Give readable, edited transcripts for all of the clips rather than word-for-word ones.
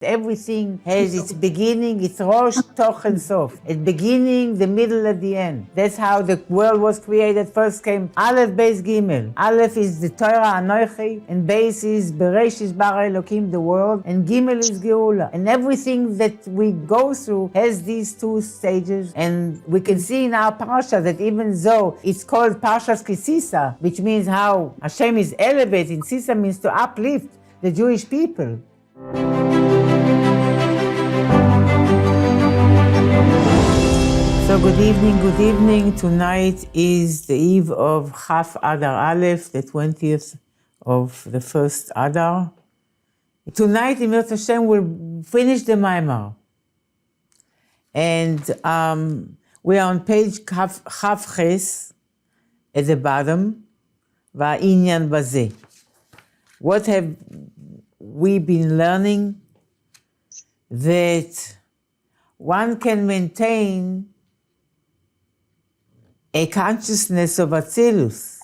Everything has its beginning, its Rosh, Toch, and Sof. At beginning, the middle, at the end. That's how the world was created. First came Aleph, Beis, Gimel. Aleph is the Torah, Anoichi, and Beis is Bereshis Bara Elokim, the world, and Gimel is Geula. And everything that we go through has these two stages. And we can see in our Parsha that even though it's called Parshas Kisisa, which means how Hashem is elevating, Sisa means to uplift the Jewish people. So good evening. Tonight is the eve of Chaf Adar Aleph, the 20th of the first Adar. Tonight, Emir Hashem will finish the maamar. And we are on page Chaf Ches at the bottom, Va'inyan Bazeh. What have we been learning? That one can maintain a consciousness of Atzilus,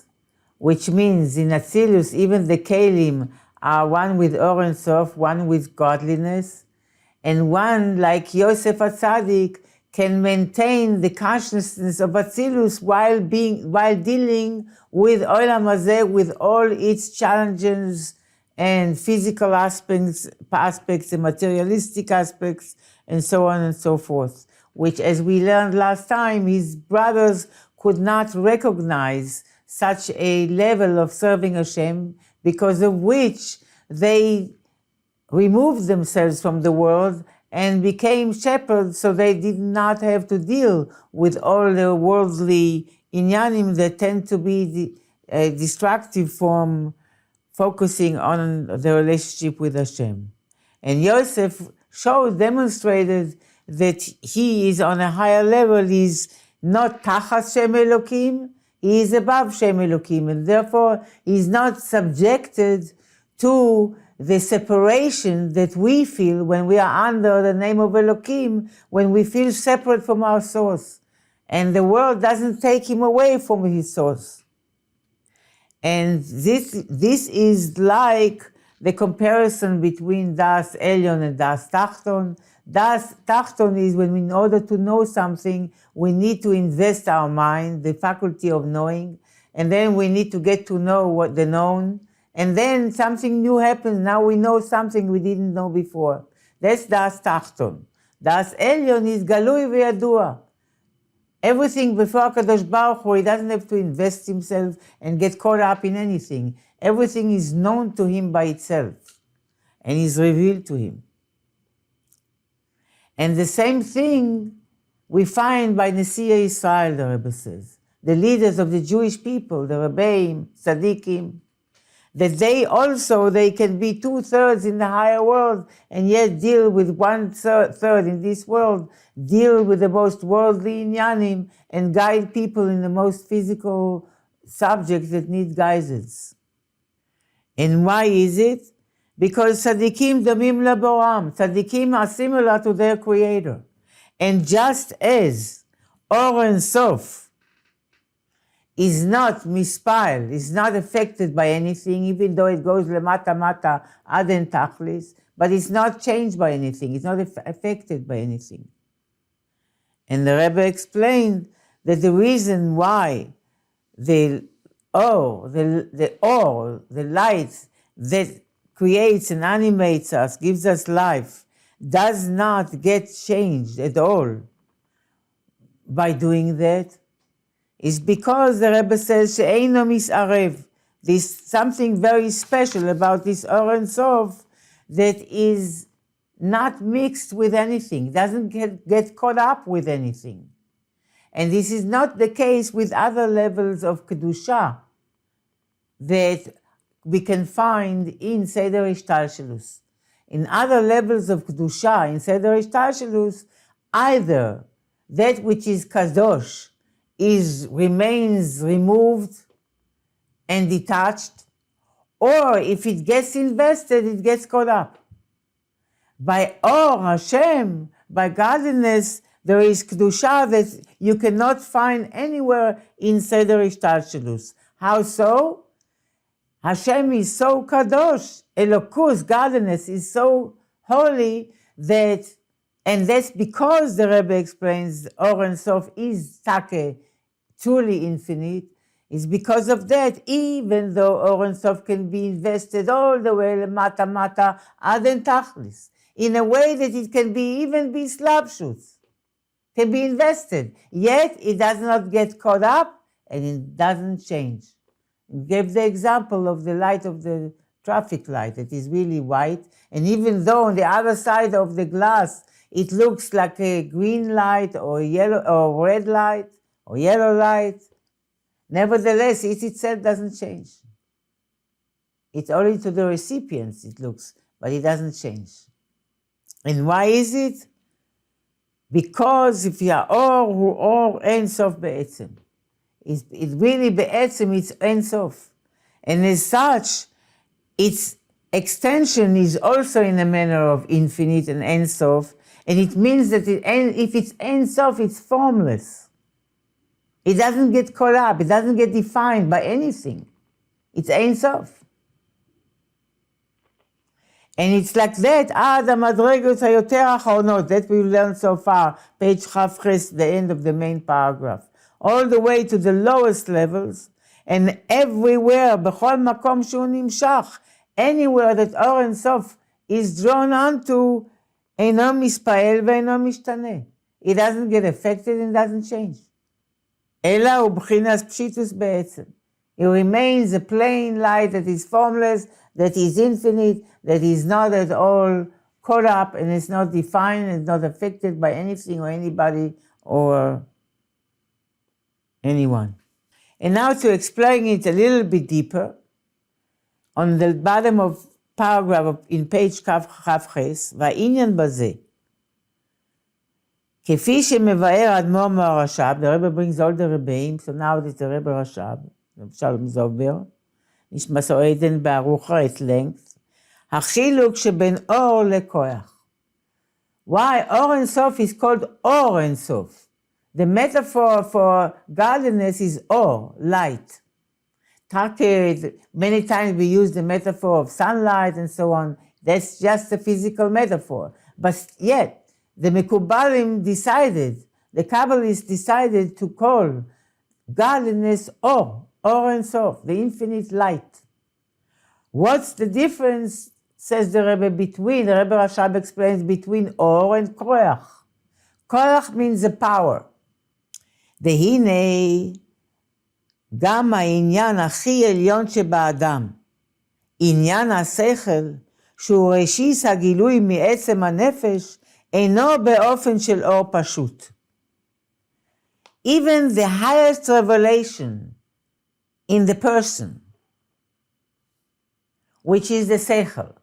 which means in Atzilus, even the Kelim are one with Or and Sof, one with godliness, and one, like Yosef HaTzadik, can maintain the consciousness of Atzilus while dealing with Olam Hazeh, with all its challenges and physical aspects and materialistic aspects, and so on and so forth, which, as we learned last time, his brothers could not recognize such a level of serving Hashem, because of which they removed themselves from the world and became shepherds, so they did not have to deal with all the worldly inyanim that tend to be distractive from focusing on the relationship with Hashem. And Yosef demonstrated that he is on a higher level. He's not Tachas Shem Elokim, he is above Shem Elokim, and therefore he is not subjected to the separation that we feel when we are under the name of Elokim, when we feel separate from our source. And the world doesn't take him away from his source. And this is like the comparison between Das Elyon and Das Tachton. Das Tachton is when, in order to know something, we need to invest our mind, the faculty of knowing, and then we need to get to know what the known, and then something new happens. Now we know something we didn't know before. That's Das Tachton. Das Elyon is Galui V'Yadua. Everything before HaKadosh Baruch Hu, he doesn't have to invest himself and get caught up in anything. Everything is known to him by itself and is revealed to him. And the same thing we find by Nesiya Israel, the Rebbe says, the leaders of the Jewish people, the Rebbeim, Tzadikim, that they can be 2/3 in the higher world and yet deal with 1/3 in this world, deal with the most worldly inyanim and guide people in the most physical subjects that need guidance. And why is it? Because tzaddikim damim laboram. Tzaddikim are similar to their creator. And just as Or and Sof is not mispile, is not affected by anything, even though it goes lemata mata aden tachlis, but it's not changed by anything, it's not affected by anything. And the Rebbe explained that the reason why the light that creates and animates us, gives us life, does not get changed at all by doing that, is because the Rebbe says, She'eino misarev. There's something very special about this Or and Sof that is not mixed with anything, doesn't get caught up with anything. And this is not the case with other levels of Kedusha that we can find in Seder Ishtalshelus. In other levels of Kedusha, in Seder Ishtalshelus, either that which is Kadosh remains removed and detached, or if it gets invested, it gets caught up. By Or Hashem, by godliness, there is Kedusha that you cannot find anywhere in Seder Ishtalshelus. How so? Hashem is so kadosh. Elokus, godliness, is so holy, and that's because the Rebbe explains Or Ein Sof is Take, truly infinite, is because of that, even though Or Ein Sof can be invested all the way mata mata ad en tachlis, in a way that it can be even be slapshuts, can be invested, yet it does not get caught up and it doesn't change. He gave the example of the light of the traffic light that is really white, and even though on the other side of the glass it looks like a green light or yellow or red light or yellow light, nevertheless it itself doesn't change. It's only to the recipients it looks, but it doesn't change. And why is it? Because if you are or Ein Sof בעצם, it really בעצם it's Ein Sof. And as such, its extension is also in a manner of infinite and Ein Sof, and it means that if it's Ein Sof, it's formless. It doesn't get caught up, it doesn't get defined by anything. It's Ein Sof. And it's like that, עד המדרגות היותר האחרונות, that we learned so far, page כ"ח, the end of the main paragraph, all the way to the lowest levels, and everywhere, בכל מקום שהוא נמשך, anywhere that Or Ein Sof is drawn onto, אינו מספעל ואינו משתנה. It doesn't get affected and doesn't change. אלא הוא בחינת פשיטוס בעצם. It remains a plain light that is formless, that is infinite, that is not at all caught up and is not defined and not affected by anything or anybody or anyone. And now to explain it a little bit deeper, on the bottom of paragraph in page כ"ח, והעניין בזה, כפי שמבאר אדמו"ר מהרש"ב, the Rebbe brings all the Rebbeim, so now it's the Rebbe Rashab, שלום זובר, נשמע עדן בארוחה at length, החילוק שבין אור לכוח. Why Or Ein Sof is called Or Ein Sof? The metaphor for godliness is or, light. Many times we use the metaphor of sunlight and so on. That's just a physical metaphor. But yet, the Mekubalim decided, the Kabbalists decided to call godliness Or Ein Sof, the infinite light. What's the difference, says the Rebbe, between, the Rebbe Rashab explains, between Or and Koach. Koach means the power. והנה גם העניין הכי עליון שבאדם, עניין השכל, שהוא רשיס הגילוי מעצם הנפש, אינו באופן של אור פשוט. Even the highest revelation in the person, which is the seichel,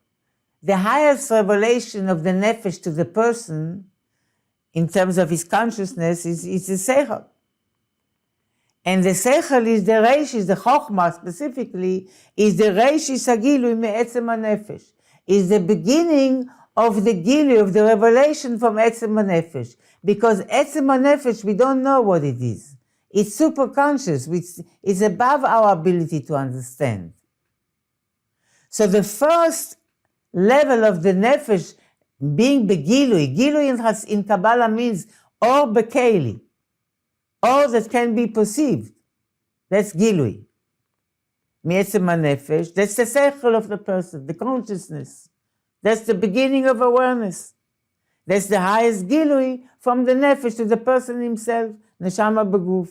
the highest revelation of the nefesh to the person, in terms of his consciousness, is the seichel. And the seichel is the reishis, the chokhmah specifically, is the reishis hagilui me'etzem hanefesh, is the beginning of the gilui, of the revelation from etzem hanefesh. Because etzem hanefesh, we don't know what it is. It's super conscious, which is above our ability to understand. So the first level of the nefesh being begilui, gilui in Kabbalah means or bekeli, or that can be perceived. That's gilui. Mi'etzem hanefesh, that's the seichel of the person, the consciousness. That's the beginning of awareness. That's the highest gilui from the nefesh to the person himself, neshama beguf.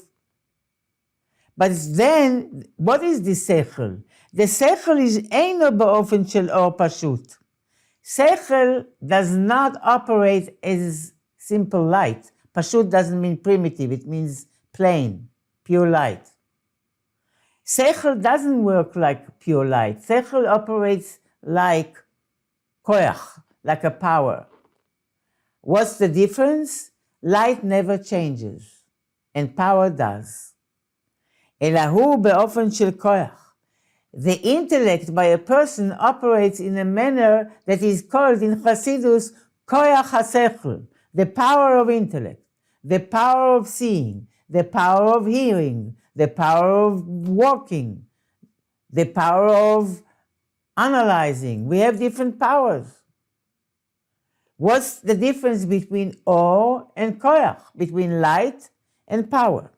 But then, what is the seichel? The seichel is eino באופן של אור פשוט. Seichel does not operate as simple light. Pashut doesn't mean primitive, it means plain, pure light. Seichel doesn't work like pure light. Seichel operates like koach, like a power. What's the difference? Light never changes, and power does. אלא הוא באופן של כוח. The intellect by a person operates in a manner that is called in Chassidus koach hasechel, the power of intellect, the power of seeing, the power of hearing, the power of walking, the power of analyzing. We have different powers. What's the difference between or and koach, between light and power?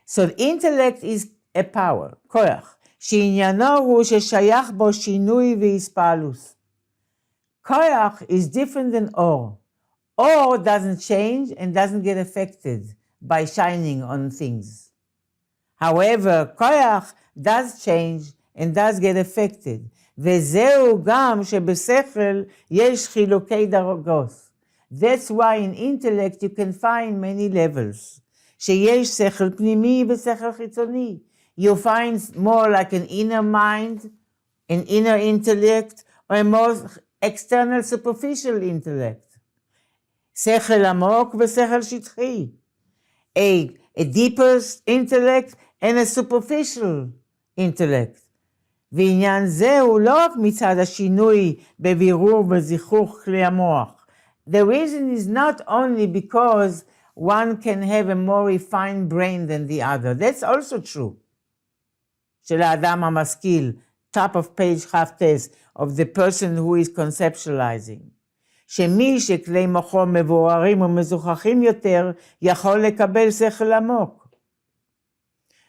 So intellect is a power, koach, שעניינו הוא ששייך בו שינוי והספעלוס. Koach is different than or. Or doesn't change and doesn't get affected by shining on things. However, koach does change and does get affected. וזהו גם שבשכל יש חילוקי דרגות. That's why in intellect you can find many levels. שיש שכל פנימי ושכל חיצוני. You find more like an inner mind, an inner intellect, or a more external superficial intellect. שכל עמוק ושכל שטחי. A deeper intellect and a superficial intellect. ועניין זה הוא לא רק מצד השינוי בבירור וזיכוך כלי המוח. The reason is not only because one can have a more refined brain than the other. That's also true. של האדם המשכיל, top of page כ"ט, of the person who is conceptualizing. שמי שכלי מוחו מבוררים ומזוכחים יותר, יכול לקבל שכל עמוק.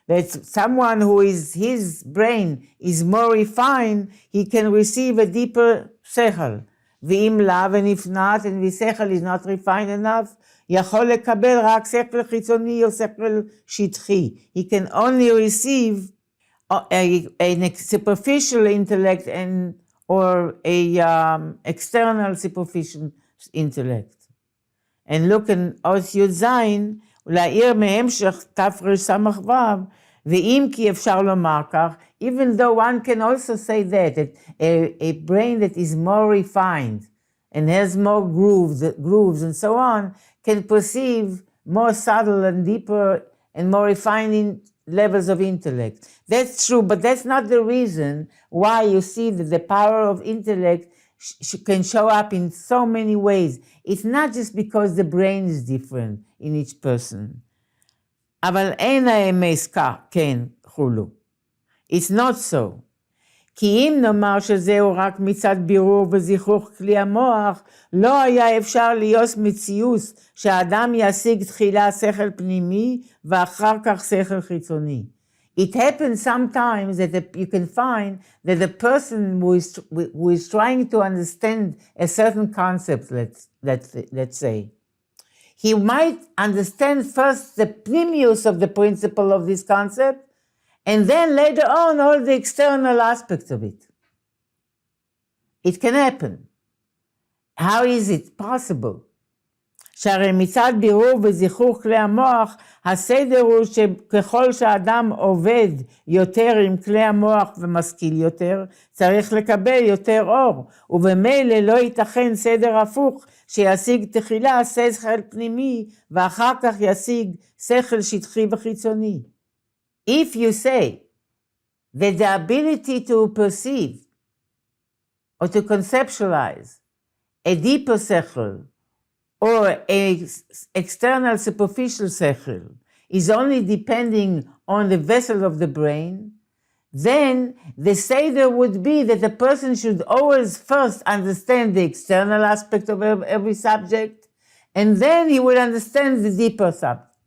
That someone who is, his brain is more refined, he can receive a deeper שכל. ואם לאו ונפנט, and the שכל is not refined enough, יכול לקבל רק שכל חיצוני או שכל שטחי. He can only receive a superficial intellect and or a external superficial intellect. And look in אות י"ז, להעיר מהמשך תרס"ו, ואם כי אפשר לומר כך, even though one can also say that a brain that is more refined and has more grooves and so on, can perceive more subtle and deeper and more refined levels of intellect. That's true, but that's not the reason why you see that the power of intellect can show up in so many ways. It's not just because the brain is different in each person. אבל אין האמס כך, כן, חולו. It's not so. כי אם נאמר שזהו רק מצד בירור וזיכוך כלי המוח, לא היה אפשר להיות מציאות שהאדם ישיג תחילה שכל פנימי ואחר כך שכל חיצוני. It happens sometimes that you can find that the person who is trying to understand a certain concept, let's say, he might understand first the pnimius of the principle of this concept, and then later on all the external aspects of it. It can happen. How is it possible? שהרי מצד בירור וזיכוך כלי המוח, הסדר הוא שככל שהאדם עובד יותר עם כלי המוח ומשכיל יותר, צריך לקבל יותר אור, ובמילא לא ייתכן סדר הפוך שישיג תחילה שכל פנימי, ואחר כך ישיג שכל שטחי וחיצוני. If you say that the ability to perceive or to conceptualize a deeper sechel or a external superficial sechel is only depending on the vessel of the brain, then the seder would be that the person should always first understand the external aspect of every subject, and then he will understand the deeper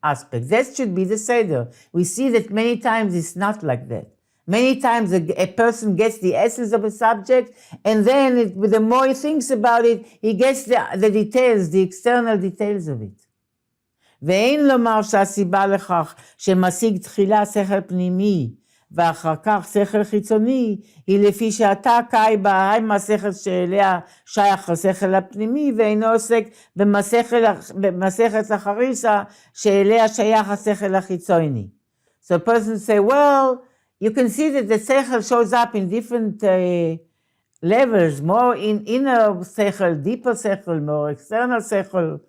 aspect. That should be the seder. We see that many times it's not like that. Many times a person gets the essence of a subject, and then the more he thinks about it, he gets the details, the external details of it. ואין לומר שהסיבה לכך שמשיג תחילה שכל פנימי ואחר כך שכל חיצוני, היא לפי שאתה קאי בה מהשכל שאליה שייך השכל הפנימי, ואינו עוסק במסכת החריסה שאליה שייך השכל החיצוני. So a person say, well, you can see that the sechel shows up in different levels, more in inner sechel, deeper sechel, more external sechel.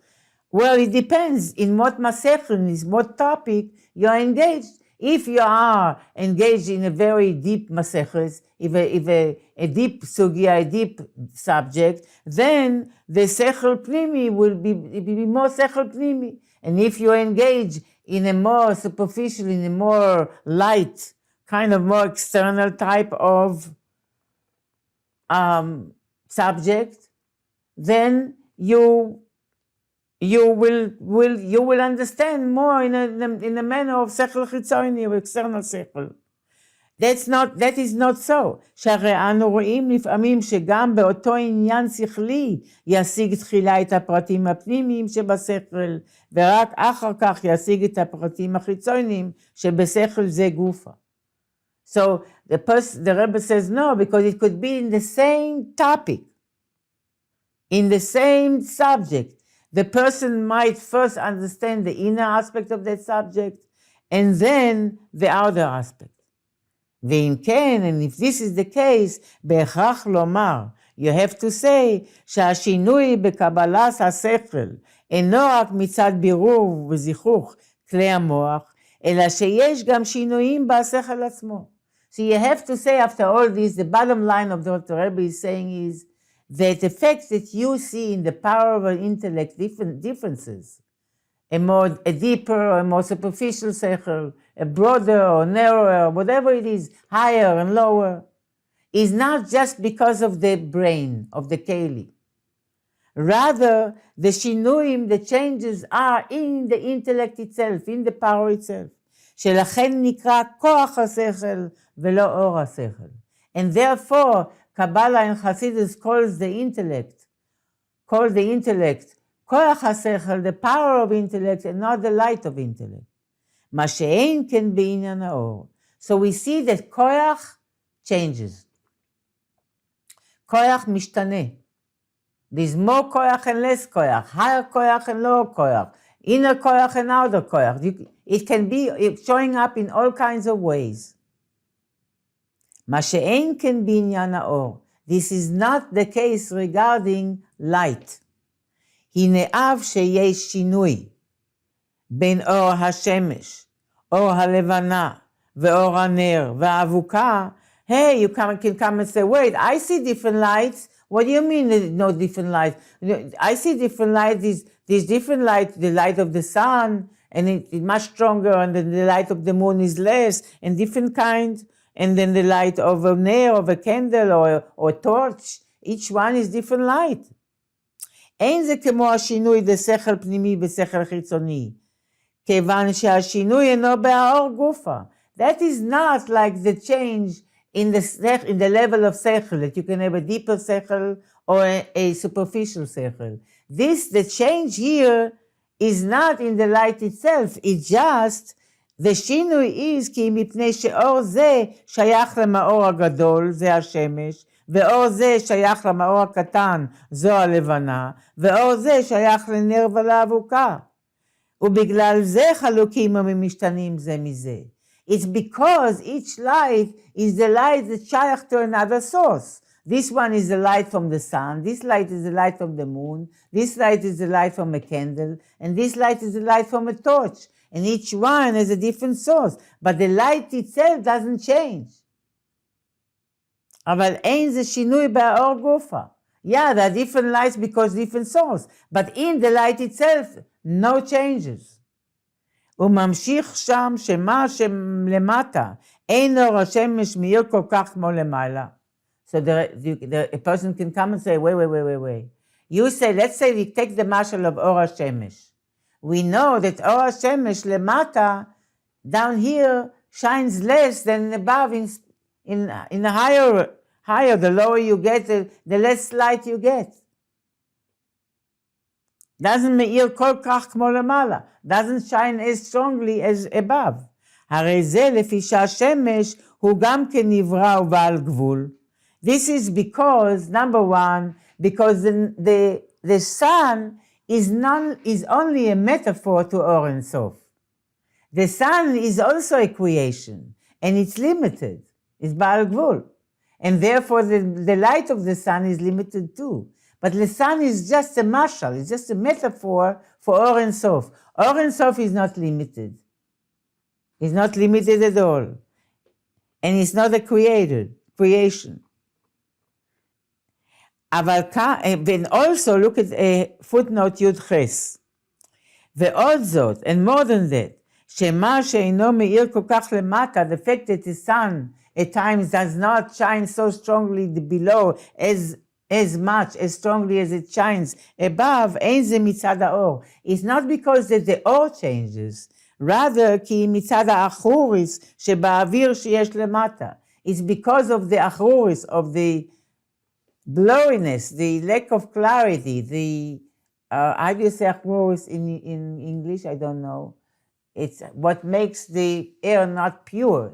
Well, it depends in what masechel, in what topic you are engaged. If you are engaged in a very deep masechel, if a deep sugya, a deep subject, then the sechel pnimi will be more sechel pnimi. And if you engage in a more superficial, in a more light, kind of more external type of subject, then you will understand more in a manner of sechel chitzoni, or external sechel. That is not so. שהרי אנו רואים לפעמים שגם באותו עניין שכלי ישיג תחילה את הפרטים הפנימיים שבשכל, ורק אחר כך ישיג את הפרטים החיצוניים שבשכל זה גופה. So the Rebbe says no, because it could be in the same topic, in the same subject. The person might first understand the inner aspect of that subject, and then the outer aspect. ואם כן, and if this is the case, בהכרח לומר, you have to say, שהשינוי בקבלת השכל אינו רק מצד בירור וזיכוך כלי המוח, אלא שיש גם שינויים בשכל עצמו. So you have to say after all this, the bottom line of what the Rebbe is saying is that the fact that you see in the power of an intellect differences, a deeper or a more superficial sechel, a broader or narrower, whatever it is, higher and lower, is not just because of the brain, of the keli. Rather, the shinuim, the changes are in the intellect itself, in the power itself. שלכן נקרא כוח השכל ולא אור השכל. And therefore, Kabbalah and Hasidus calls the intellect, כוח השכל, the power of intellect, and not the light of intellect. מה שאין כן בעניין האור. So we see that כוח changes. כוח משתנה. There's more כוח and less כוח, higher כוח and lower כוח, inner כוח and outer כוח. It can be showing up in all kinds of ways. מה שאין כן בעניין האור. This is not the case regarding light. הנה אף שיש שינוי בין אור השמש, אור הלבנה, ואור הנר, והאבוקה. Hey, you can come and say, wait, I see different lights. What do you mean no different lights? I see different lights, these different lights, the light of the sun, and it's much stronger, and then the light of the moon is less, and different kinds, and then the light of a nail, of a candle, or a torch, each one is different light. אין זה כמו השינוי בשכל פנימי בשכל חיצוני, כיוון שהשינוי אינו באור גופה. That is not like the change in the level of sechel, that you can have a deeper sechel or a superficial sechel. The change here is not in the light itself, it's just, the שינוי is כי מפני שאור זה שייך למאור הגדול, זה השמש, ואור זה שייך למאור הקטן, זו הלבנה, ואור זה שייך לנר ולאבוקה. ובגלל זה חלוקים ומשתנים זה מזה. It's because each light is the light that שייך to another source. This one is the light from the sun, this light is the light from the moon, this light is the light from a candle, and this light is the light from a torch. And each one has a different source, but the light itself doesn't change. אבל אין זה שינוי באור גופה. Yeah, there are different lights because different source, but in the light itself, no changes. הוא ממשיך שם שמה שלמטה, אין אור השמש מאיר כל כך כמו למעלה. So a person can come and say, wait. You say, let's say we take the mashal of אור השמש. We know that אור השמש למטה, down here, shines less than above in a higher, the lower you get, the less light you get. Doesn't מאיר כל כך כמו למעלה. Doesn't shine as strongly as above. הרי זה לפי שהשמש הוא גם כן נברא ובעל גבול. This is because, number one, because the sun is only a metaphor to Or Ein Sof. The sun is also a creation, and it's limited. It's בעל גבול. And therefore the light of the sun is limited too. But the sun is just a mashal, it's just a metaphor for Or Ein Sof. Or Ein Sof is not limited. It's not limited at all. And it's not a creation. And also look at footnote י' ח'. ועוד זאת, and more than that, שמה שאינו מאיר כל כך למטה, the fact that the sun at times does not shine so strongly below as as much, as strongly as it shines above, אין זה מצד האור. It's not because that the אור changes, rather כי מצד האחוריס שבאוויר שיש למטה. It's because of the אחוריס, of the blurriness, the lack of clarity, the, how do you say אחוריס in English? I don't know. It's what makes the air not pure,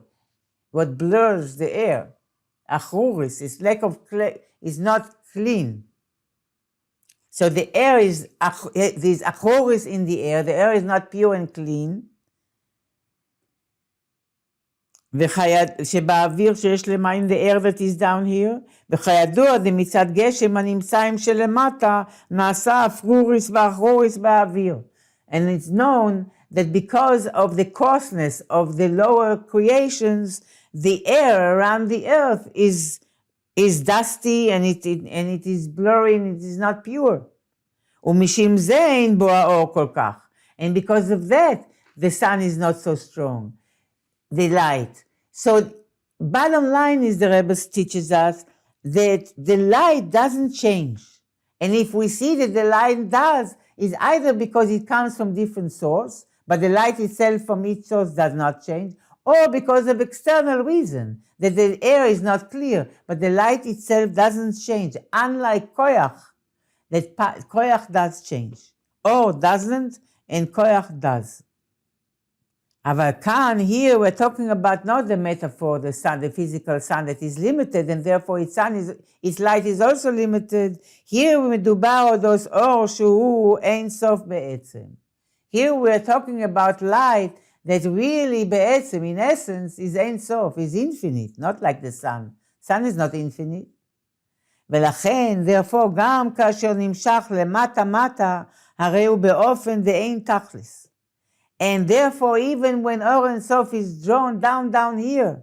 what blurs the air. Achuris is lack of is not clean. So the air is, there's achuris in the air is not pure and clean. שבאוויר שיש למים, the air that is down here, וכידוע זה מצד גשם הנמצאים שלמטה, נעשה אפרוריס ואחוריס באוויר. And it's known that because of the coarseness of the lower creations, the air around the earth is dusty and it is blurry and it is not pure. ומשום זה אין בו האור כל כך. And because of that, the sun is not so strong, the light. So bottom line is, the Rebbe teaches us that the light doesn't change. And if we see that the light does, is either because it comes from different source, but the light itself from each source does not change, or because of external reason, that the air is not clear, but the light itself doesn't change. Unlike koyach, that koyach does change. Or doesn't, and koyach does. אבל כאן, here we're talking about not the metaphor, the sun, the physical sun that is limited, and therefore its light is also limited. Here מדובר על דוס אור שהוא אין סוף בעצם. Here we're talking about light that really בעצם, in essence, is אין סוף, is infinite, not like the sun. Sun is not infinite. ולכן, therefore, גם כאשר נמשך למטה-מטה, הרי הוא באופן דאין תכלס. And therefore, even when Or and Sof is drawn down here,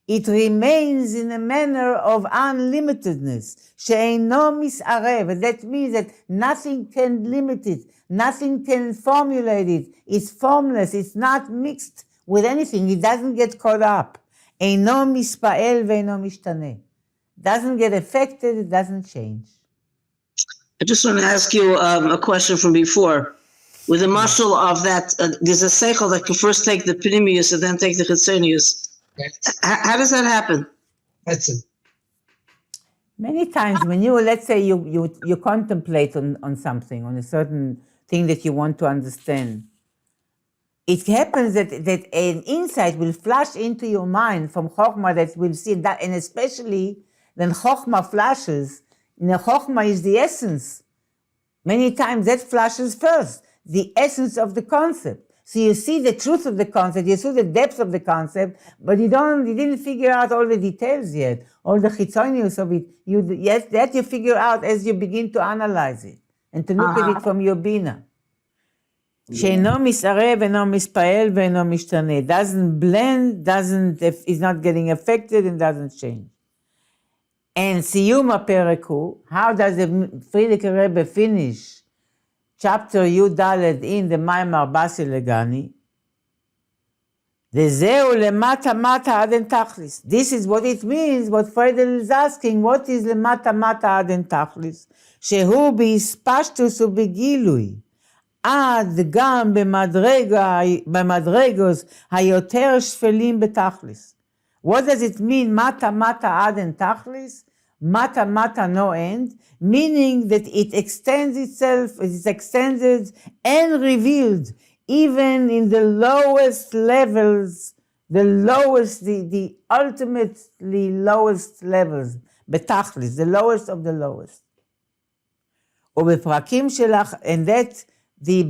it remains in a manner of unlimitedness. שאינו מסערב, and that means that nothing can limit it, nothing can formulate it. It's formless, it's not mixed with anything, it doesn't get caught up. אינו מספעל ואינו משתנה. Doesn't get affected, it doesn't change. I just want to ask you a question from before. With the muscle of that, there's a cycle that can first take the pneumius and then take the chitzonius. How does that happen? That's it. Many times when you, let's say you contemplate on something, on a certain thing that you want to understand, it happens that an insight will flash into your mind from Chokhmah that will see that, and especially when Chokhmah flashes, Chokhmah is the essence. Many times that flashes first. The essence of the concept. So you see the truth of the concept, you see the depth of the concept, but you didn't figure out all the details yet, all the chitzonius of it. That you figure out as you begin to analyze it and to look at it from your bina. שאינו מסערב, אינו מספעל ואינו משתנה. Doesn't blend, is not getting affected and doesn't change. And סיום הפרק הוא, how does the Frierdiker Rebbe finish chapter י"ד in the maamar Basi Legani? וזהו למטה-מטה עד אין תכליס. This is what it means, what Friedel is asking, what is למטה-מטה עד אין תכליס? שהוא בהספשטוס ובגילוי, עד גם במדרגות היותר שפלים בתכליס. What does it mean, מטה-מטה עד אין תכליס? Mata no end, meaning that it extends itself, it is extended and revealed even in the lowest levels, the ultimately lowest levels, betachlis, the lowest of the lowest. ובפרקים שלך, and that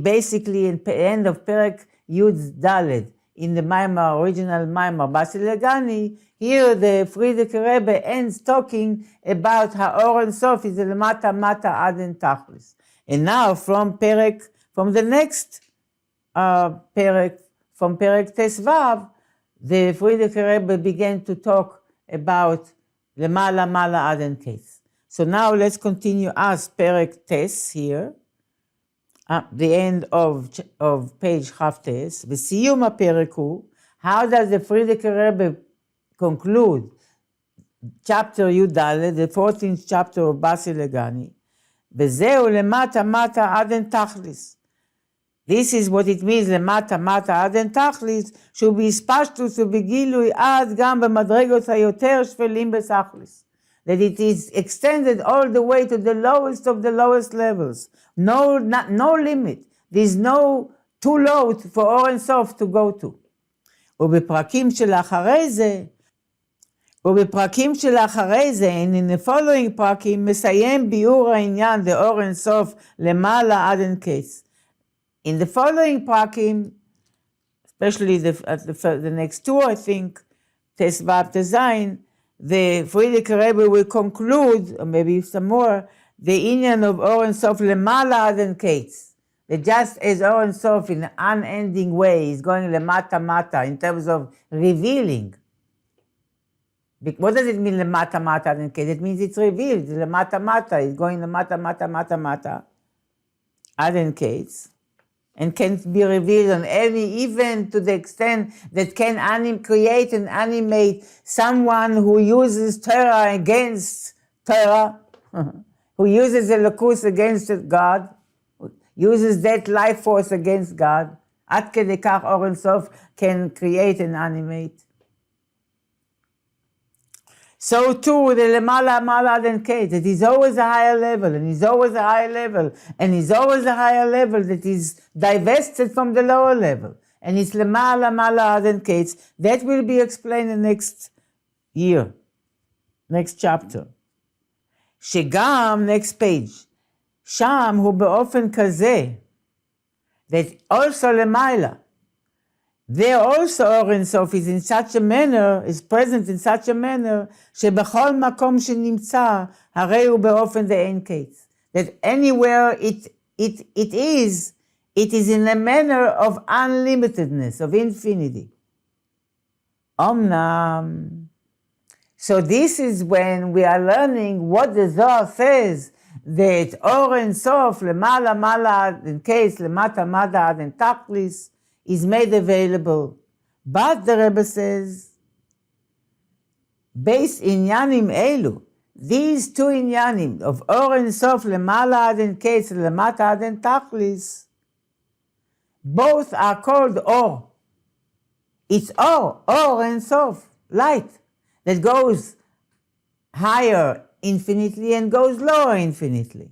basically in the end of פרק י"ד, in the maamar, original maamar Basi Legani, here the Frierdiker Rebbe ends talking about how Or and Sof is למטה-מטה עד אין תכלס. And now from the next פרק, from פרק ט"ו, the Frierdiker Rebbe began to talk about למעלה-מעלה עד אין קץ. So now let's continue as פרק ט' here. The end of page כ"ט, בסיום הפרק הוא, how does the Frierdiker Rebbe conclude chapter י"ד, the 14th chapter of Basi Legani, וזהו למטה מטה עד אין תכליס. This is what it means למטה מטה עד אין תכליס, שהוא בהספשטוס ובגילוי עד גם במדרגות היותר שפלים בסכליס. That it is extended all the way to the lowest of the lowest levels. No limit. There's no too low for אור אין סוף to go to. ובפרקים שלאחרי זה, and in the following פרקים, מסיים ביאור העניין דאור אין סוף למעלה עד אין קץ. In the following פרקים, especially the next two, I think, Tes Vav Tes Zayin, the Friedrich Rebbe will conclude, or maybe some more, the inyan of Or Ein Sof Lemala Ad Ein Kates. That just as Or Ein Sof in an unending way is going Lemata Mata in terms of revealing. What does it mean Lemata Mata Ad Ein Kates? It means it's revealed. Lemata Mata is going Lemata Mata Mata Mata Ad Ein Kates. And can be revealed on any event to the extent that can create and animate someone who uses Torah against Torah, who uses Elokus against God, uses that life force against God. Ad kedei kach Or Ein Sof can create and animate. So too, the Lemala Mala Ad Ein Kates, that is always a higher level, and is always a higher level, and is always a higher level that is divested from the lower level. And it's Lemala Mala Ad Ein Kates. That will be explained in next year, next chapter. שגם, next page, שם הוא באופן כזה, that also למעלה, there also Or Ein Sof is in such a manner, is present in such a manner, שבכל מקום שנמצא, הרי הוא באופן דאין קץ. That anywhere it is in a manner of unlimitedness, of infinity. Omnam. So this is when we are learning what the Zohar says, that Or Ein Sof, למעלה מעלה עד אין קץ, למטה מטה עד אין תכליס, is made available. But the Rebbe says, based inyanim elu, these two inyanim of Or Ein Sof lemala ad ein kates lemata ad ein tachlis, both are called Or. It's Or Ein Sof, light, that goes higher infinitely and goes lower infinitely.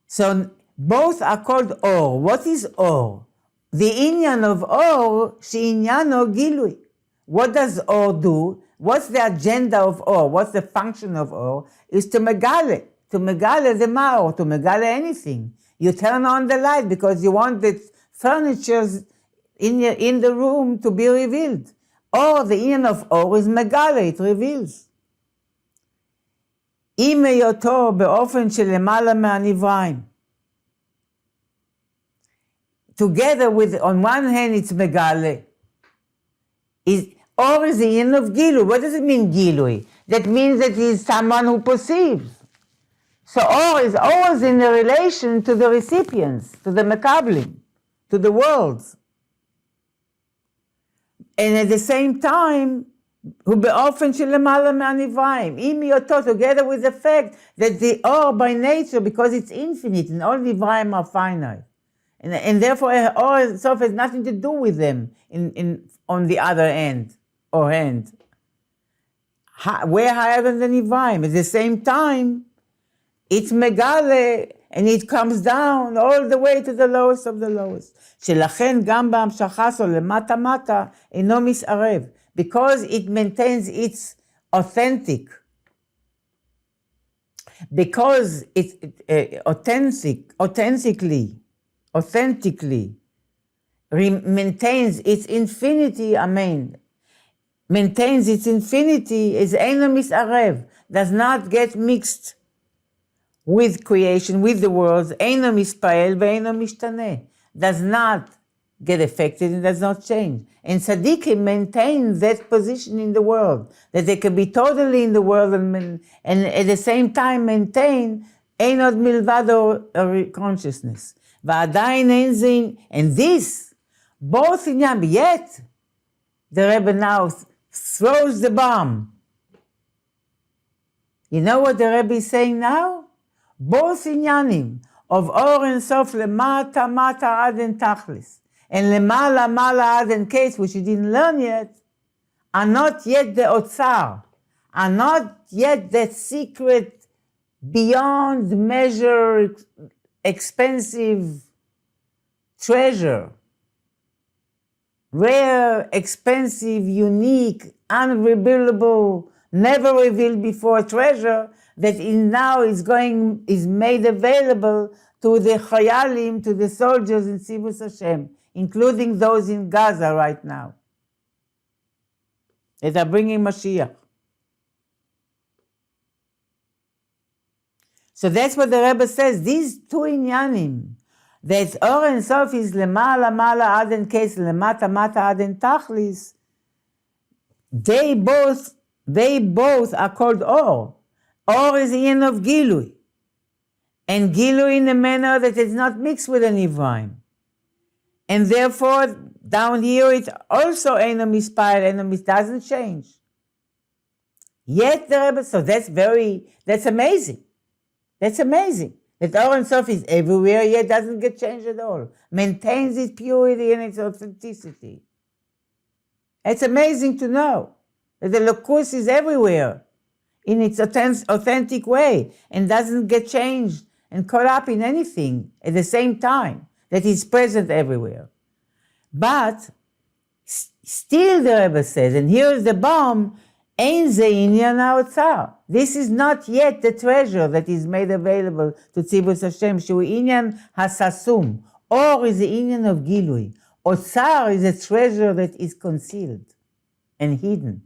So both are called Or. What is Or? The inyan of Or, she'inyano gilui. What does Or do? What's the agenda of Or? What's the function of Or? Is to megale the ma'or, to megale anything. You turn on the light because you want the furniture in the room to be revealed. Or, the inyan of Or is megale, it reveals. אם היותו באופן שלמעלה מהנבראים. Together with, on one hand, it's megale. Or is the end of gilui. What does it mean, gilui? That means that he is someone who perceives. So Or is always in a relation to the recipients, to the mekablim, to the worlds. And at the same time, הוא באופן שלמעלה מהנבראים. אם היותו, together with the fact that the Or by nature, because it's infinite, and all נבראים are finite. And therefore, Or Ein Sof has nothing to do with them on the other end, or hand. We're higher than the Nivraim. At the same time, it's Megale, and it comes down all the way to the lowest of the lowest. שלכן גם בהמשכה שלו למטה מטה אינו מסערב. Because it maintains its because it's authentically maintains its infinity, amen. Maintains its infinity, is אינו מסערב, does not get mixed with creation, with the worlds, אינו מספעל ואינו משתנה, does not get affected and does not change. And tzaddikim maintain that position in the world, that they can be totally in the world and at the same time maintain אין עוד מלבד consciousness. ועדיין אין זה, and this, both עניין, yet, the Rebbe now throws the bomb. You know what the Rebbe is saying now? Both inyanim of Or and Sof lemata mata ad en tachlis and lemala mala ad en case, which you didn't learn yet, are not yet the otzar, are not yet that secret, beyond measure, expensive treasure, rare, expensive, unique, unrevealable, never revealed before treasure that now is made available to the chayalim, to the soldiers in Tzivus Hashem, including those in Gaza right now, that are bringing Mashiach. So that's what the Rebbe says. These two inyanim, that Or and Sof is lemala mala ad en case, lemata mata ad en tachlis, they both are called Or. Or is the end of Gilui, and Gilui in a manner that is not mixed with an Ivraim. And therefore, down here, it also doesn't change. Yet the Rebbe, so that's amazing. That's amazing. That Or and Sof is everywhere, yet doesn't get changed at all. Maintains its purity and its authenticity. It's amazing to know that the Lokus is everywhere in its authentic way and doesn't get changed and caught up in anything at the same time, that is present everywhere. But still the Rebbe says, and here is the bomb, Ein ze inyan ha'otzar. This is not yet the treasure that is made available to Tzivus Hashem, shu inyan hasasum. Or is the inyan of Gilui. Otzar is a treasure that is concealed and hidden.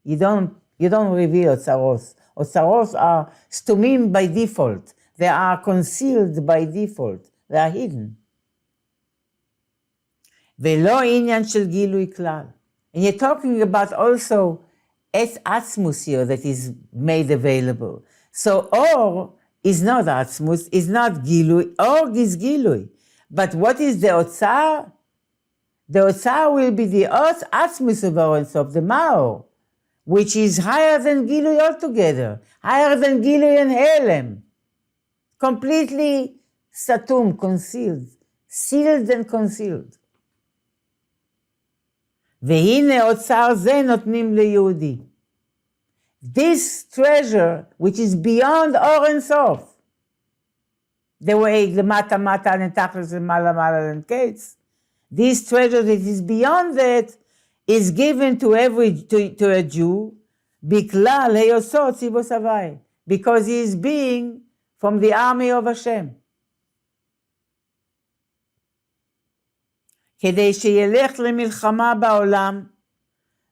You don't reveal otzaros. Otzaros are stumim by default. They are concealed by default. They are hidden. Velo inyan shel Gilui klal. And you're talking about also Et Atzmus here that is made available. So Or is not Atzmus, is not Gilui. Or is Gilui. But what is the Otzar? The Otzar will be the Atzmus of Or and Sof, the Maor, which is higher than Gilui altogether, higher than Gilui and Helem. Completely satum, concealed, sealed and concealed. והנה אוצר זה נותנים ליהודי. This treasure, which is beyond Or and Sof, the way למטה מטה נתחלס למעלה מעלה לנקץ, this treasure that is beyond that is given to a Jew, בכלל היוסו ציבוס הוואי, because he is being from the army of Hashem. כדי שילך למלחמה בעולם,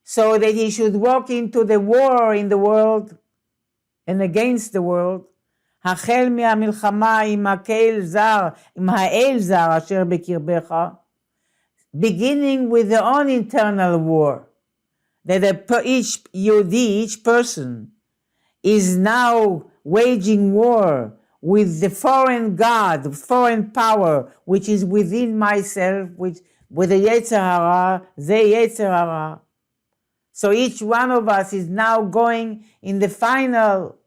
so that he should walk into the war in the world and against the world, החל מהמלחמה עם האל זר אשר בקרבך, beginning with their own internal war, that each Yehudi, each person, is now waging war with the foreign God, foreign power, which is within myself, with the Yetzer Hara, the Yetzer Hara. So each one of us is now going in the final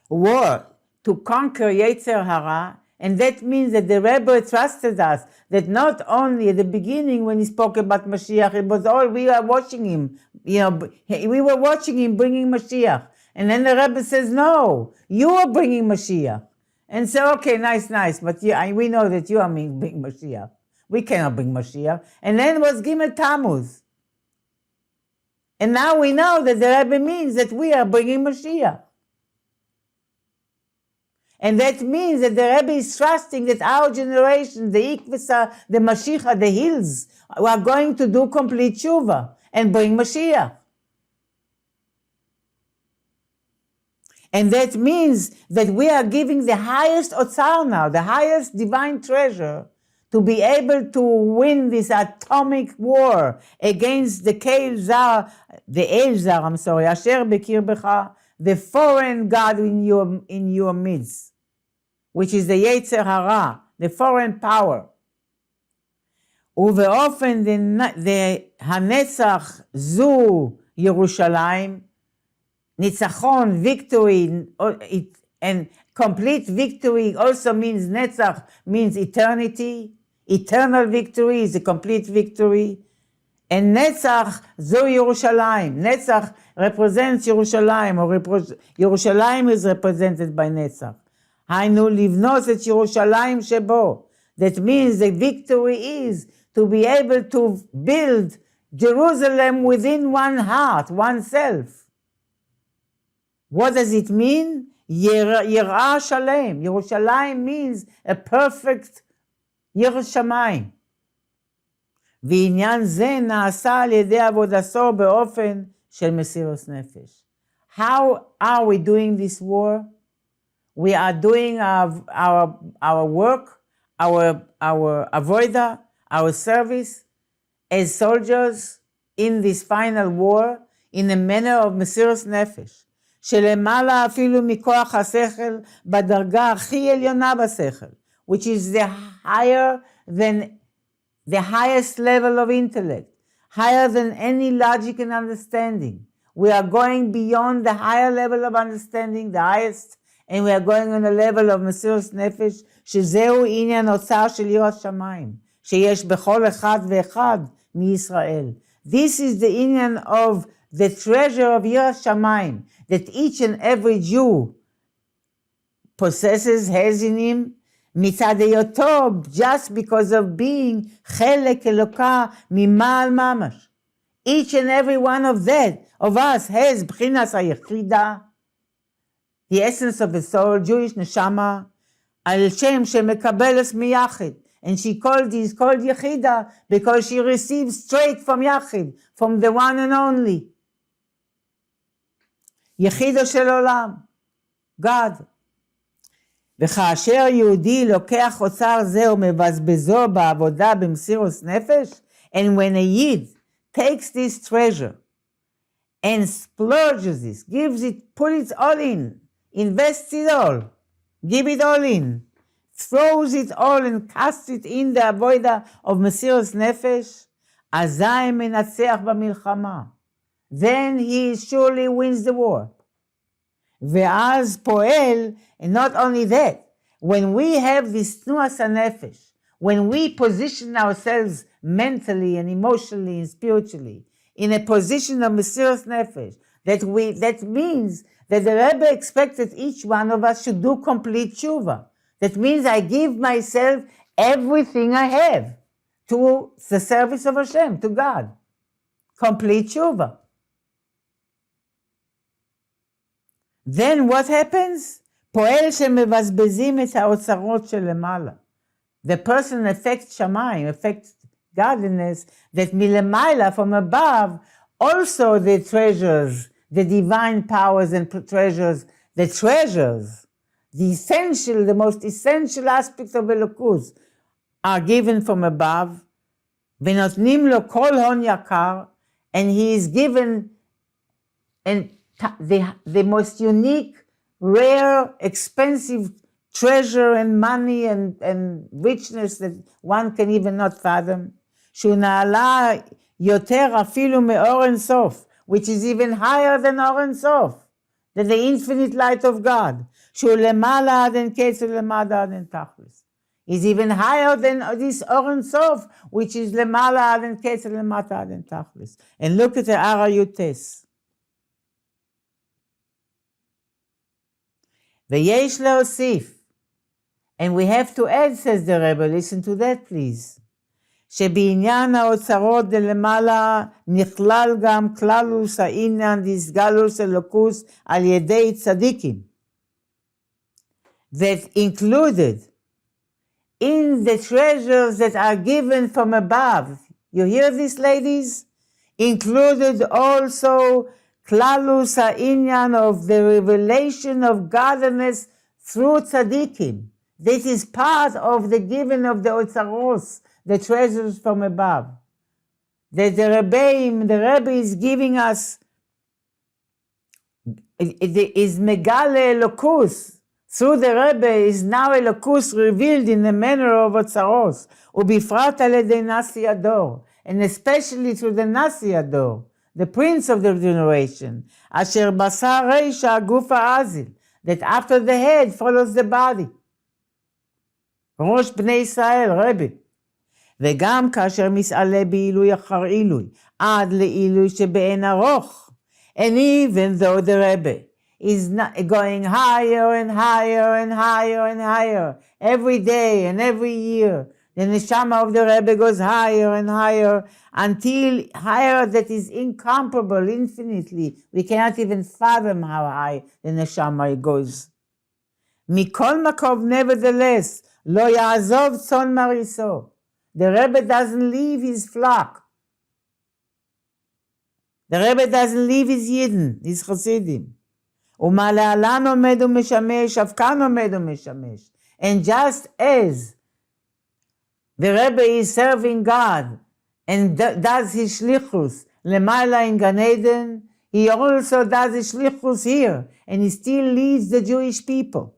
war to conquer Yetzer Hara, and that means that the Rebbe trusted us, that not only at the beginning when he spoke about Mashiach, it was all, we were watching him, we were watching him bringing Mashiach. And then the Rebbe says, no, you are bringing Mashiach. And so, okay, nice, but we know that you are bringing Mashiach. We cannot bring Mashiach. And then was Gimel Tammuz. And now we know that the Rebbe means that we are bringing Mashiach. And that means that the Rebbe is trusting that our generation, the Ikvisa, the Mashiach, the Hills, are going to do complete tshuva and bring Mashiach. And that means that we are giving the highest otzar now, the highest divine treasure, to be able to win this atomic war against the El Zar, Asher Bekirbecha, the foreign God in your midst, which is the Yetzer Hara, the foreign power. ובאופן הנצח זו ירושלים, ניצחון, victory, and complete victory also means netzach, means eternity. Eternal victory is a complete victory. And netzach zo Yerushalayim. Netzach represents Yerushalayim, or Yerushalayim is represented by netzach. היינו לבנות את ירושלים שבו. That means the victory is to be able to build Jerusalem within one heart, oneself. What does it mean? Yirah Shalem. Yerushalayim means a perfect ירא שמיים. ועניין זה נעשה על ידי עבודתו באופן של מסירות נפש. How are we doing this war? We are doing our work, our avodah, our service as soldiers in this final war in a manner of מסירות נפש. שלמעלה אפילו מכוח השכל בדרגה הכי עליונה בשכל, which is the highest level of intellect, higher than any logic and understanding. We are going beyond the higher level of understanding, the highest, and we are going on a level of מסירות נפש, שזהו עניין אוצר של יראת שמיים, שיש בכל אחד ואחד מישראל. This is the עניין of the treasure of יראת שמיים, that each and every Jew possesses, has in him, מצד היותו, just because of being חלק אלוקה ממעל ממש. Each and every one of us has בחינת היחידה, the essence of the soul, Jewish neshama, על שם שמקבלת מיחד. And she is called יחידה because she receives straight from יחיד, from the one and only. יחידו של עולם, God. וכאשר יהודי לוקח אוצר זה ומבזבזו בעבודה במסירות נפש, and when a Yid takes this treasure and splurges it, gives it, puts it all in, invests it all, give it all in, throws it all and casts it in the avodah of מסירות נפש, אזי מנצח במלחמה. Then he surely wins the war. ואז פועל, and not only that, when we have this תנועת הנפש, when we position ourselves mentally and emotionally and spiritually in a position of מסירות נפש, that means that the Rebbe expected each one of us should do complete tshuva. That means I give myself everything I have to the service of Hashem, to God. Complete tshuva. Then what happens? פועל שמבזבזים את האוצרות שלמעלה. The person affects שמיים, affects godliness, that מלמעלה, from above, also the treasures, the divine powers and treasures, the essential, the most essential aspects of Elokus are given from above. ונותנים לו כל הון יקר, and he is given the most unique, rare, expensive treasure and money and richness that one can even not fathom. שהוא נעלה יותר אפילו מאור אין סוף, which is even higher than אור אין סוף, than the infinite light of God. שהוא למעלה עד אין קץ ולמטה עד אין תכלס. Is even higher than this אור אין סוף, which is למעלה עד אין קץ ולמטה עד אין תכלס. And look at the Arayutes. ויש להוסיף, and we have to add, says the Rebbe, listen to that please, שבעניין האוצרות דלמעלה נכלל גם כללוס העניין דיסגלוס אלוקוס על ידי צדיקים. That included in the treasures that are given from above, you hear this, ladies? Included also klalus ha'inyan of the revelation of godliness through tzaddikim. This is part of the giving of the otzaros, the treasures from above. That the Rebbe is giving us, is megale elokus, through the Rebbe is now Elokus revealed in the manner of Otzaros, ובפרט על ידי Nasi Ador, and especially through the Nasi Ador, the prince of the generation, אשר בשר רישא הגוף האזיל, that after the head follows the body. ראש בני ישראל, רבי. וגם כאשר מסעלה בעילוי אחר עילוי, עד לעילוי שבאין ארוך. And even though the Rebbe is not going higher and higher and higher and higher, every day and every year, the neshama of the Rebbe goes higher and higher, until higher that is incomparable, infinitely. We cannot even fathom how high the neshama goes. מכל מקום, nevertheless, לא יעזוב צאן מריסו. The Rebbe doesn't leave his flock. The Rebbe doesn't leave his Yidden, his Chassidim. ומה להלן עומד ומשמש, אף כאן עומד ומשמש. And just as the Rebbe is serving God and does his shlichus למעלה in Gan Eden, he also does his shlichus here, and he still leads the Jewish people.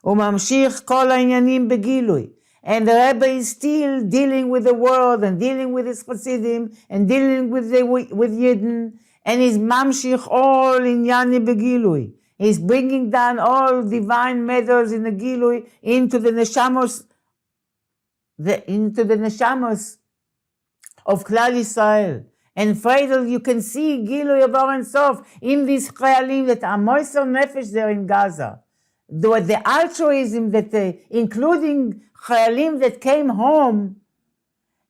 וממשיך כל העניינים בגילוי. And the Rebbe is still dealing with the world and dealing with his Chassidim and dealing with Yidden, and he's mamshich all inyani begilui. He's bringing down all divine matters in the gilui into the neshamos of Klal Yisrael. And Friedel, you can see gilui of Or Ein Sof in these chayalim that are moiser nefesh there in Gaza. The altruism that including chayalim that came home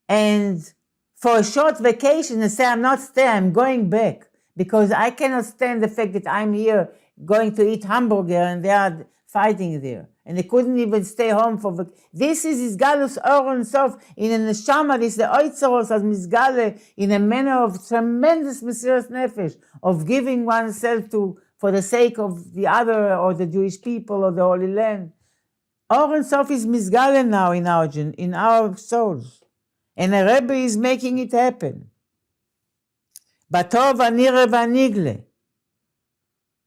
and for a short vacation and say, I'm not staying, I'm going back, because I cannot stand the fact that I'm here going to eat hamburger and they are fighting there. And they couldn't even stay home for vacation. This is Isgalus Or Ein Sof in a neshama, this is the Oitzeros as Misgale in a manner of tremendous Mesiras Nefesh, of giving oneself for the sake of the other or the Jewish people or the Holy Land. Or Ein Sof is Misgale now in our souls. And the Rebbe is making it happen. Batov Anire Vanigle.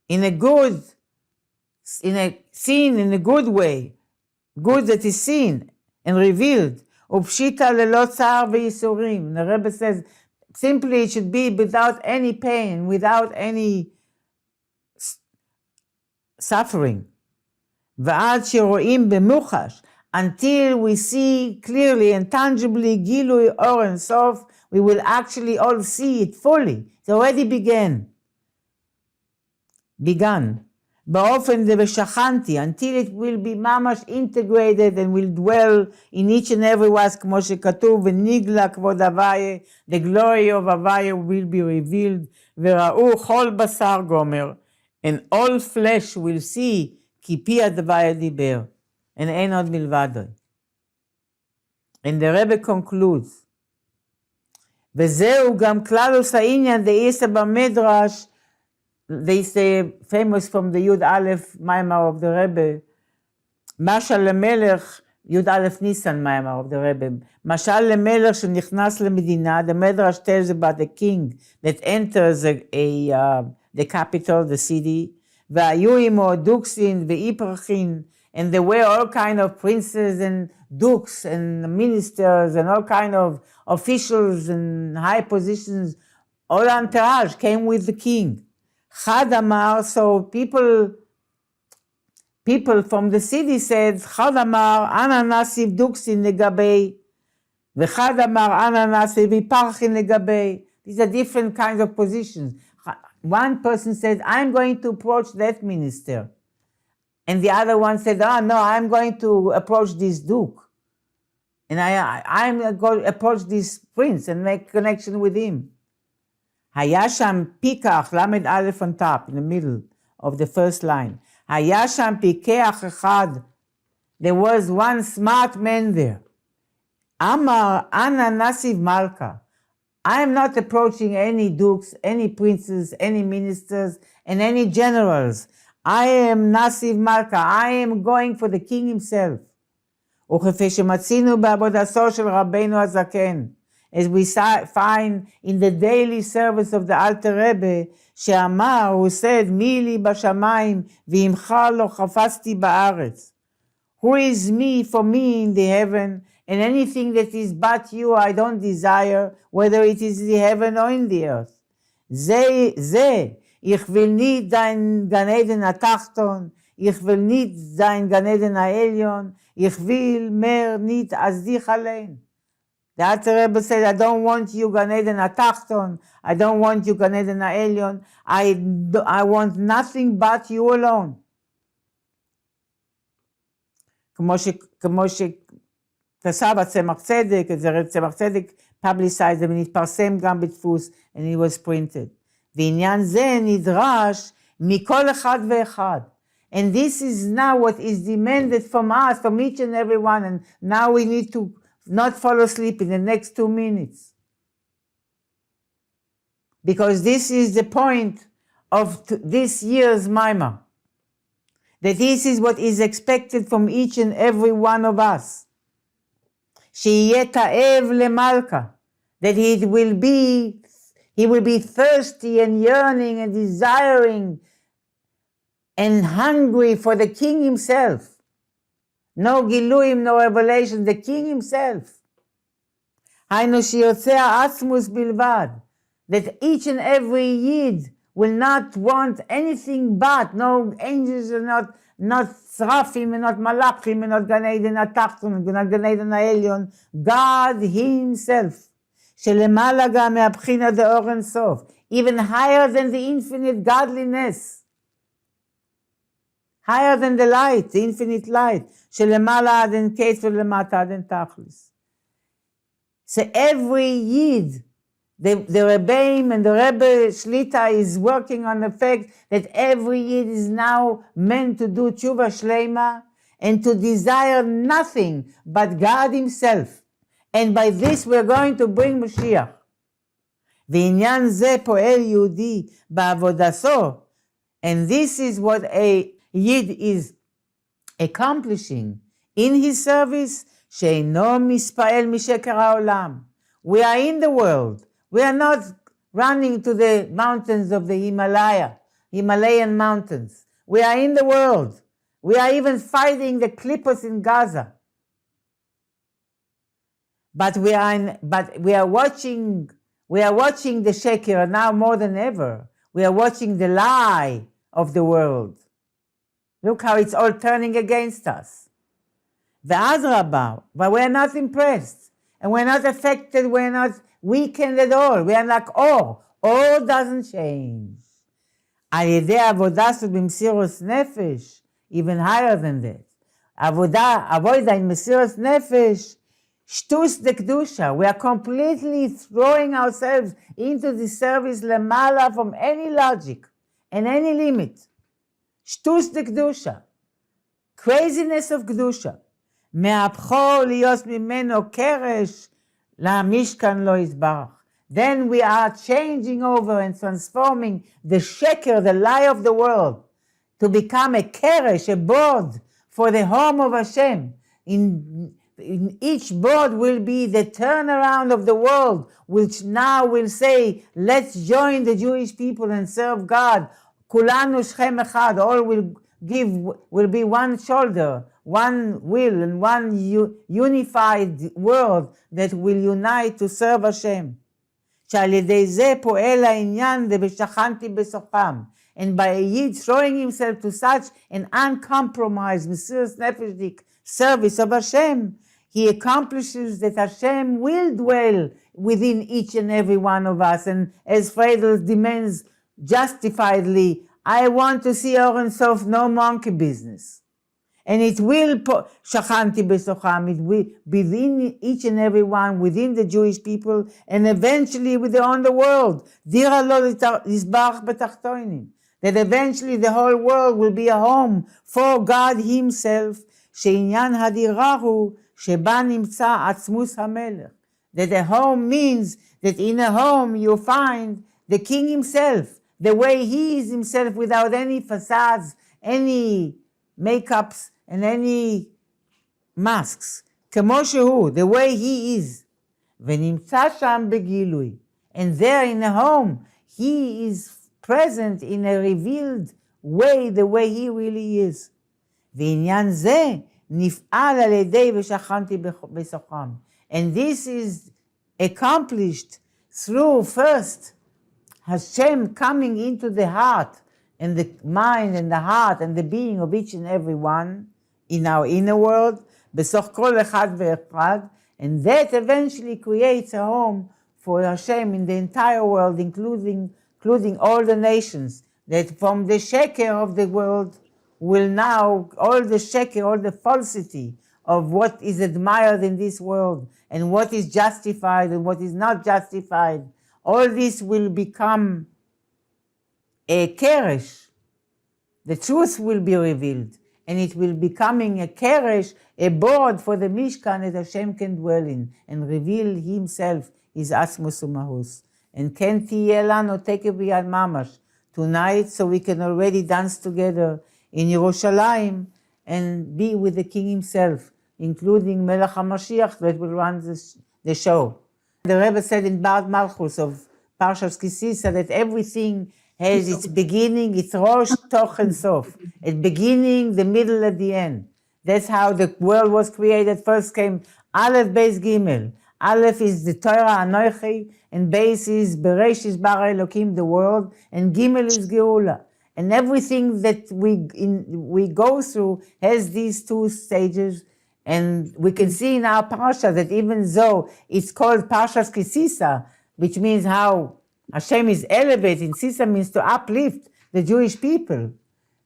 In a good way, good that is seen and revealed. Upshita lelo tzar v'yisurim. The Rebbe says, simply it should be without any pain, without any suffering. V'ad sheroim b'muchash. Until we see clearly and tangibly Gilui Or Ein Sof, we will actually all see it fully. It already begun. Ba'ofen debeshachanti, until it will be mamash integrated and will dwell in each and every one, כמו שכתוב, ונגלה כבוד Havaye, the glory of Havaye will be revealed, וראו כל בשר גומר, and all flesh will see, כי פי Havaye דיבר. And אין עוד מלבדו. And the Rebbe concludes, וזהו גם כללוס העניין דאיסא במדרש, they say, famous from the Yud Aleph maamar of the Rebbe, משל למלך, Yud Aleph Nisan maamar of the Rebbe, משל למלך שנכנס למדינה, the Medrash tells about the king that enters the capital, the city, והיו עמו דוקסין ואיפרחין, and there were all kind of princes and dukes and ministers and all kind of officials and high positions. All entourage came with the king. Chad Amar, so people from the city said, Chad Amar, ana nasiv duksin legabei, v'chad Amar, ana nasiv iparchin legabei. These are different kinds of positions. One person said, I'm going to approach that minister. And the other one said, oh no, I'm going to approach this duke. And I'm going to approach this prince and make connection with him. היה שם פיקח, למד א' on top, in the middle of the first line. היה שם פיקח אחד. There was one smart man there. אמר, אנא נסיב מלכה. I am not approaching any dukes, any princes, any ministers, and any generals. I am Nasiv Malka. I am going for the king himself. וכפי שמצינו בעבודתו של רבנו הזקן. as we find in the daily service of the Alter Rebbe, שאמר, who said, מי לי בשמיים ועמך לא חפשתי בארץ. Who is me for me in the heaven, and anything that is but you I don't desire, whether it is in the heaven or in the earth. זה, ich will nicht dein Gan Eden התחתון, ich will nicht dein Gan Eden העליון, ich will mehr nicht als dich allein. The Alter Rebbe said, I don't want you Gan Eden התחתון, I don't want you Gan Eden העליון, I want nothing but you alone. כמו שכתב הצמח צדק, צמח צדק publicized ונתפרסם גם בדפוס, and it was printed. ועניין זה נדרש מכל אחד ואחד. And this is now what is demanded from us, from each and every one, and now we need to not fall asleep in the next 2 minutes. Because this is the point of this year's maamar. That this is what is expected from each and every one of us. שיהיה תאב למלכה. That he will be thirsty and yearning and desiring and hungry for the king himself. No giluim, no revelation, the king himself. היינו שיוצא העצמוס בלבד. That each and every yid will not want anything but, no angels are not srafim and not malachim and not Gan Eden התחתון and not Gan Eden העליון, God himself, שלמעלה גם מהבחינה דאור אין סוף, even higher than the infinite godliness, higher than the light, the infinite light, שלמעלה עד אין קץ ולמטה עד אין תכלס. So every yid, the Rebbeim and the Rebbe Shlita is working on the fact that every Yid is now meant to do tshuva shleima and to desire nothing but God himself. And by this we're going to bring Mashiach. ועניין זה פועל יהודי בעבודתו. And this is what a Yid is accomplishing in his service, שאינו מספעל משקר העולם. We are in the world. We are not running to the mountains of the Himalayan mountains. We are in the world. We are even fighting the clippers in Gaza. But we are watching the sheker now more than ever. We are watching the lie of the world. Look how it's all turning against us. V'adrabah, but we are not impressed. And we're not affected, we're not weakened at all. We are like all. All doesn't change. על ידי עבודה במסירות נפש, even higher than that. עבודה in מסירות נפש, שטוס דקדושה. We are completely throwing ourselves into the service למעלה from any logic and any limit. שטוס דקדושה. Craziness of קדושה. מהפכו להיות ממנו קרש, למשכן לא יתברך. Then we are changing over and transforming the sheker, the lie of the world, to become a keresh, a board for the home of Hashem. In each board will be the turnaround of the world, which now will say, let's join the Jewish people and serve God. Kulanu shchem echad, all will be one shoulder, one will, and one unified world that will unite to serve Hashem. שעל ידי זה פועל העניין דבשכנתי בסוכם. And by a Yid throwing himself to such an uncompromised, mesiras nefesh service of Hashem, he accomplishes that Hashem will dwell within each and every one of us. And as Friedel demands justifiedly, I want to see Oren Sof, no monkey business. And it will, shachanti besocham, it will within each and every one, within the Jewish people, and eventually on the world. Dira lo yisbarach betachtoinim. That eventually the whole world will be a home for God himself. She'inyan hadirahu sheba nimtza atzmus hamelech. That a home means that in a home you find the king himself, the way he is himself, without any facades, any makeups, and any masks. כמו שהוא, the way he is. ונמצא שם בגילוי. And there in a home, he is present in a revealed way, the way he really is. ועניין זה נפעל על ידי ושכנתי בסוכם. And this is accomplished through first Hashem coming into the heart and the mind and the heart and the being of each and every one in our inner world, בסוך כל אחד ואחד, and that eventually creates a home for Hashem in the entire world, including all the nations, that from the sheker of the world will now, all the sheker, all the falsity of what is admired in this world and what is justified and what is not justified, all this will become a keresh. The truth will be revealed, and it will becoming a keresh, a board for the Mishkan that Hashem can dwell in and reveal Himself, His Asmos Umahus. And Ken tiyeh lanu tekef biyad mamash tonight, so we can already dance together in Yerushalayim and be with the King Himself, including Melech HaMashiach that will run the show. The Rebbe said in Bard Malchus of Parshas Kisisa that everything has its beginning, its Rosh, Toch, and Sof. At beginning, the middle, at the end. That's how the world was created. First came Aleph, Beis, Gimel. Aleph is the Torah, Anochi, and Beis is Bereshis Bara Elokim, the world, and Gimel is Geula. And everything that we go through has these two stages. And we can see in our Parsha that even though it's called Parshas Kisisa, which means how Hashem is elevating, Sisa means to uplift the Jewish people.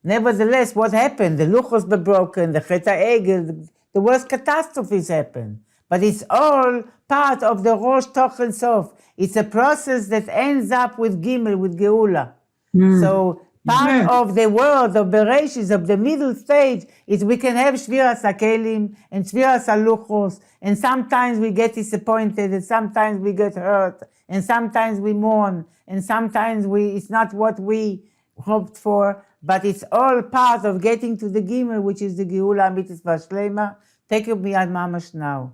Nevertheless, what happened? The Luchos were broken, the Chet HaEgel, the worst catastrophes happened. But it's all part of the Rosh, Toch, and Sof. It's a process that ends up with Gimel, with Geula. So part of the world of Bereshis, of the middle stage, is we can have Shviras HaKelim and Shviras HaLuchos, and sometimes we get disappointed, and sometimes we get hurt, and sometimes we mourn, and sometimes it's not what we hoped for, but it's all part of getting to the Gimel, which is the Geula Amitis Vashlema. Take it biyad mamash now.